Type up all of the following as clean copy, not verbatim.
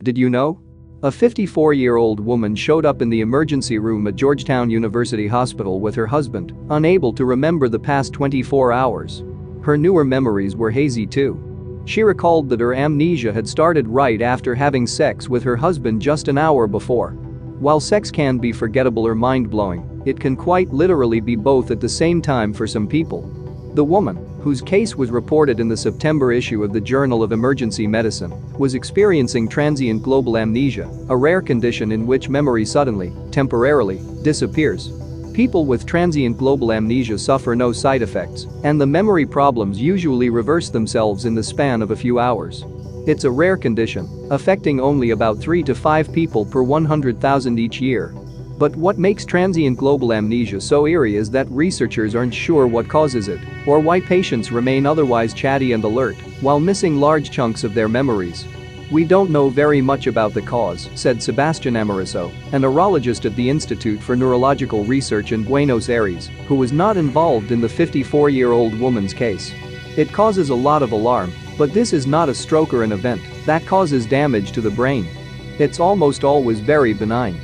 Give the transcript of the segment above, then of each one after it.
Did you know? A 54-year-old woman showed up in the emergency room at Georgetown University Hospital with her husband, unable to remember the past 24 hours. Her newer memories were hazy too. She recalled that her amnesia had started right after having sex with her husband just an hour before. While sex can be forgettable or mind-blowing, it can quite literally be both at the same time for some people. The woman, whose case was reported in the September issue of the Journal of Emergency Medicine, was experiencing transient global amnesia, a rare condition in which memory suddenly, temporarily, disappears. People with transient global amnesia suffer no side effects, and the memory problems usually reverse themselves in the span of a few hours. It's a rare condition, affecting only about 3 to 5 people per 100,000 each year. But what makes transient global amnesia so eerie is that researchers aren't sure what causes it, or why patients remain otherwise chatty and alert while missing large chunks of their memories. "We don't know very much about the cause," said Sebastian Amoroso, a neurologist at the Institute for Neurological Research in Buenos Aires, who was not involved in the 54-year-old woman's case. "It causes a lot of alarm, but this is not a stroke or an event that causes damage to the brain. It's almost always very benign.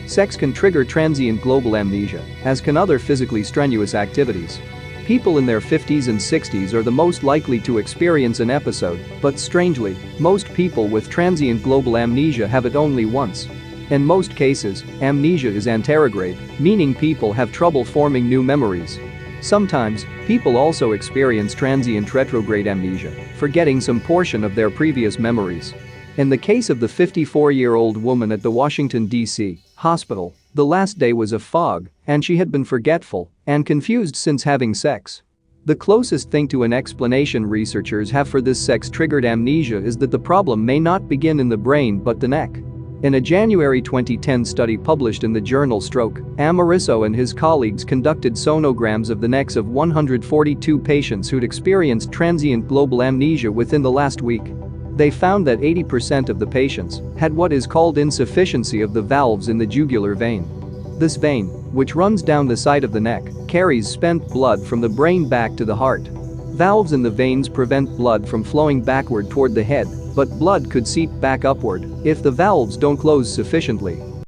Sex can trigger transient global amnesia, as can other physically strenuous activities. People in their 50s and 60s are the most likely to experience an episode, but strangely, most people with transient global amnesia have it only once. In most cases, amnesia is anterograde, meaning people have trouble forming new memories. Sometimes, people also experience transient retrograde amnesia, forgetting some portion of their previous memories. In the case of the 54-year-old woman at the Washington, D.C. hospital, the last day was a fog, and she had been forgetful and confused since having sex. The closest thing to an explanation researchers have for this sex-triggered amnesia is that the problem may not begin in the brain but the neck. In a January 2010 study published in the journal Stroke, Amoroso and his colleagues conducted sonograms of the necks of 142 patients who'd experienced transient global amnesia within the last week. They found that 80% of the patients had what is called insufficiency of the valves in the jugular vein. This vein, which runs down the side of the neck, carries spent blood from the brain back to the heart. Valves in the veins prevent blood from flowing backward toward the head, but blood could seep back upward if the valves don't close sufficiently.